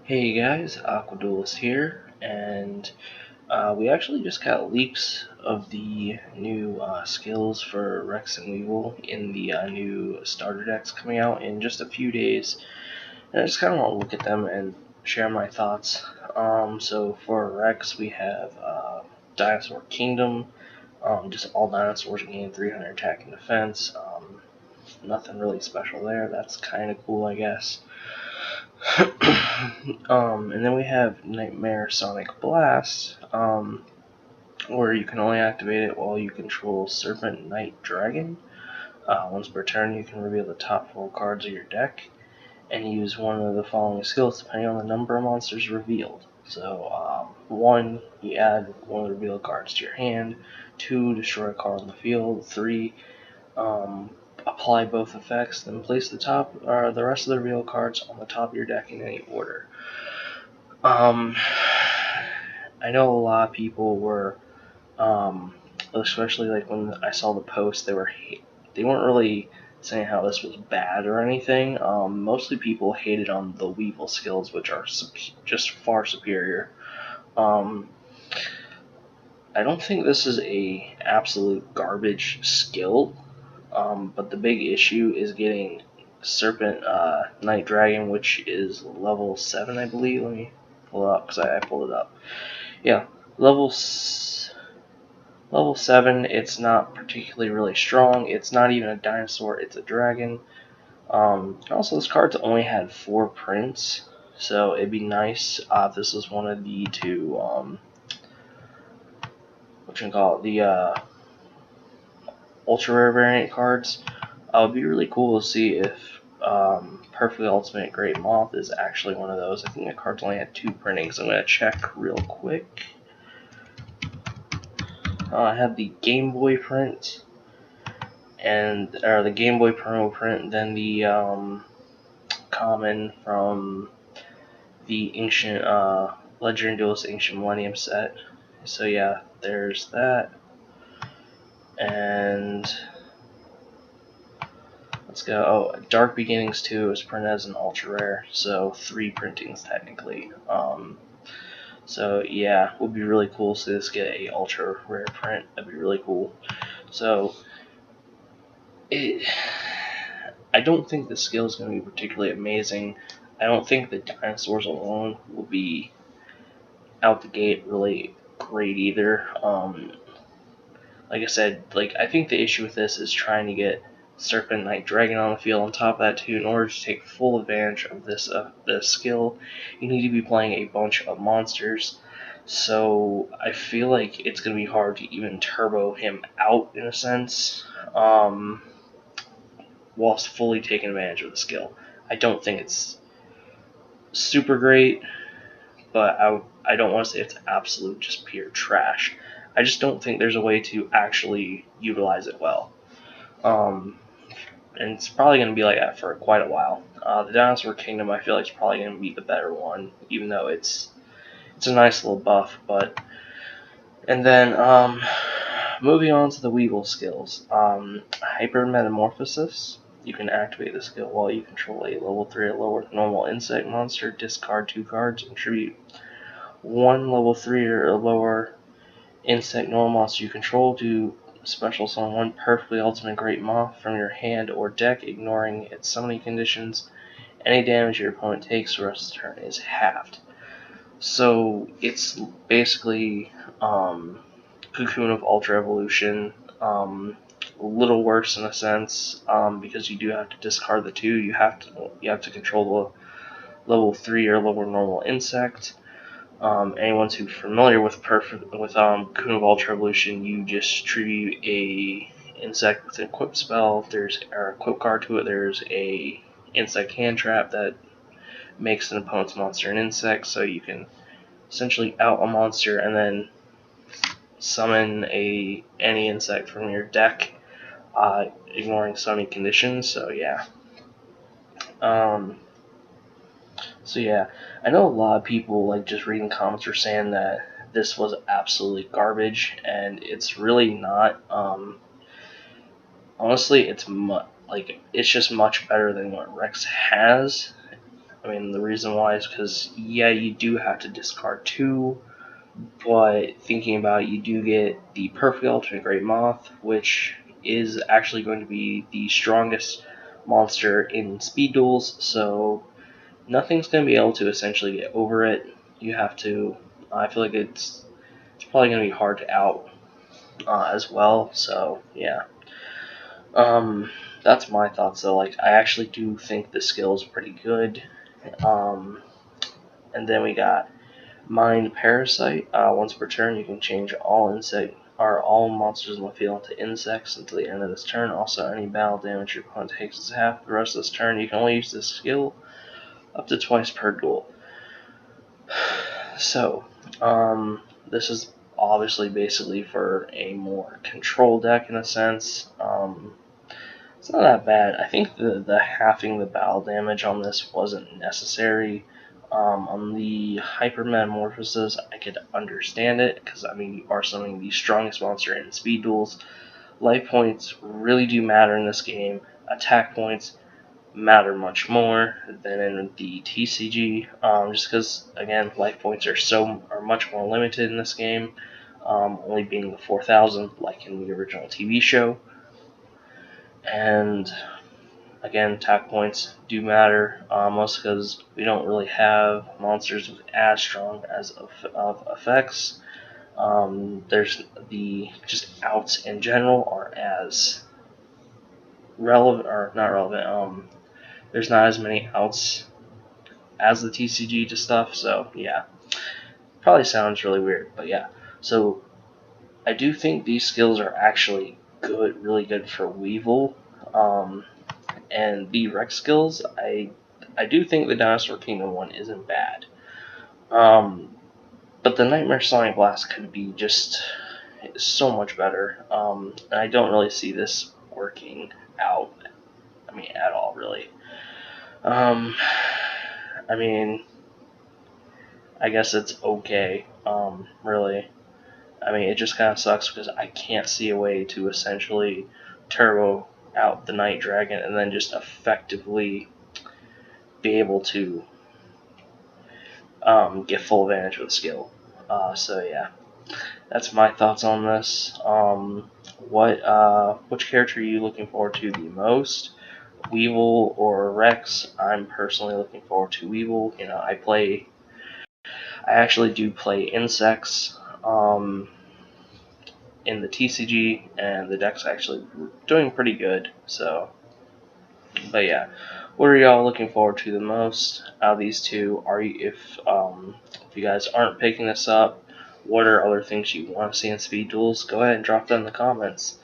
Hey guys, Aqua Duelist here, and we actually just got leaks of the new skills for Rex and Weevil in the new starter decks coming out in just a few days, and I just kind of want to look at them and share my thoughts. So for Rex, we have Dinosaur Kingdom, just all dinosaurs gain 300 attack and defense. Nothing really special there. That's kind of cool, I guess. And then we have Nightmare Sonic Blast, where you can only activate it while you control Serpent Knight Dragon. Once per turn, you can reveal the top 4 cards of your deck and use one of the following skills depending on the number of monsters revealed. So, 1, you add one of the revealed cards to your hand. 2, destroy a card on the field. 3, apply both effects, then place the rest of the revealed cards on the top of your deck in any order. I know a lot of people were, especially like when I saw the post, they weren't really saying how this was bad or anything. Mostly people hated on the Weevil skills, which are just far superior. I don't think this is a absolute garbage skill, but the big issue is getting Serpent Knight Dragon, which is level 7, I believe. Let me pull it up because I pulled it up. Yeah, level 7. It's not particularly really strong. It's not even a dinosaur. It's a dragon. Also, this card's only had 4 prints, so it'd be nice if this was one of the two. What you call it? The ultra rare variant cards. It would be really cool to see if Perfectly Ultimate Great Moth is actually one of those. I think the card's only had 2 printings. I'm gonna check real quick. I have the Game Boy print, or the Game Boy promo print, then the common from the ancient Ledger and Duelist Ancient Millennium set. So yeah, there's that. And let's go. Oh, Dark Beginnings 2 is printed as an ultra rare, so 3 printings technically. So yeah, it would be really cool to see this get a ultra rare print. That'd be really cool. So I don't think the skill is going to be particularly amazing. I don't think the dinosaurs alone will be out the gate really great either. Like I said, I think the issue with this is trying to get Serpent Knight Dragon on the field. On top of that, too, in order to take full advantage of this skill, you need to be playing a bunch of monsters. So I feel like it's going to be hard to even turbo him out in a sense, whilst fully taking advantage of the skill. I don't think it's super great, but I don't want to say it's absolute just pure trash. I just don't think there's a way to actually utilize it well. And it's probably going to be like that for quite a while. The Dinosaur Kingdom, I feel like, is probably going to be the better one, even though it's a nice little buff. And then moving on to the Weevil skills, Hyper Metamorphosis. You can activate the skill while you control a level 3 or lower normal insect monster. Discard 2 cards and tribute 1 level 3 or lower insect normal monster you control to special summon 1 Perfectly Ultimate Great Moth from your hand or deck, ignoring its summoning conditions. Any damage your opponent takes the rest of the turn is halved. So it's basically Cocoon of Ultra Evolution, a little worse in a sense, because you do have to discard the 2. You have to control the level 3 or lower normal insect. Anyone who's familiar with Cocoon of Ultra Evolution, you just tribute a insect with an equip spell. If there's an equip card to it, there's a insect hand trap that makes an opponent's monster an insect, so you can essentially out a monster and then summon any insect from your deck, ignoring summoning conditions. So yeah. So yeah, I know a lot of people, just reading comments, are saying that this was absolutely garbage, and it's really not. Honestly, it's just much better than what Rex has. I mean, the reason why is because, yeah, you do have to discard 2, but thinking about it, you do get the Perfect Ultimate Great Moth, which is actually going to be the strongest monster in speed duels, so nothing's going to be able to essentially get over it. You have to, I feel like it's probably going to be hard to out as well, so yeah. That's my thoughts though. Like, I actually do think the skill is pretty good. And then we got Mind Parasite. Once per turn, you can change all monsters in the field into insects until the end of this turn. Also, any battle damage your opponent takes is half the rest of this turn. You can only use this skill up to twice per duel. So, this is obviously basically for a more control deck in a sense. It's not that bad. I think the halving the battle damage on this wasn't necessary. On the hyper metamorphosis, I could understand it because I mean you are summoning the strongest monster in speed duels. Life points really do matter in this game. Attack points matter much more than in the TCG, just because again life points are much more limited in this game, only being the 4,000 like in the original TV show. And again, attack points do matter, mostly because we don't really have monsters with as strong as of effects. There's the just outs in general are as relevant or not relevant. There's not as many outs as the TCG to stuff, so yeah, probably sounds really weird, but yeah. So I do think these skills are actually good, really good for Weevil. And the Rex skills, I do think the Dinosaur Kingdom one isn't bad. But the Nightmare Sonic Blast could be just so much better. And I don't really see this working out. I mean, at all, really. I mean, I guess it's okay. Really. I mean, it just kind of sucks because I can't see a way to essentially turbo out the Night Dragon and then just effectively be able to get full advantage with the skill. So yeah, that's my thoughts on this. Which character are you looking forward to the most? Weevil or Rex? I'm personally looking forward to Weevil. You know, I actually do play insects in the TCG, and the deck's actually doing pretty good. So, but yeah, what are y'all looking forward to the most out of these two? If you guys aren't picking this up, what are other things you want to see in speed duels? Go ahead and drop that in the comments.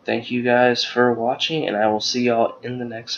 Thank you guys for watching, and I will see y'all in the next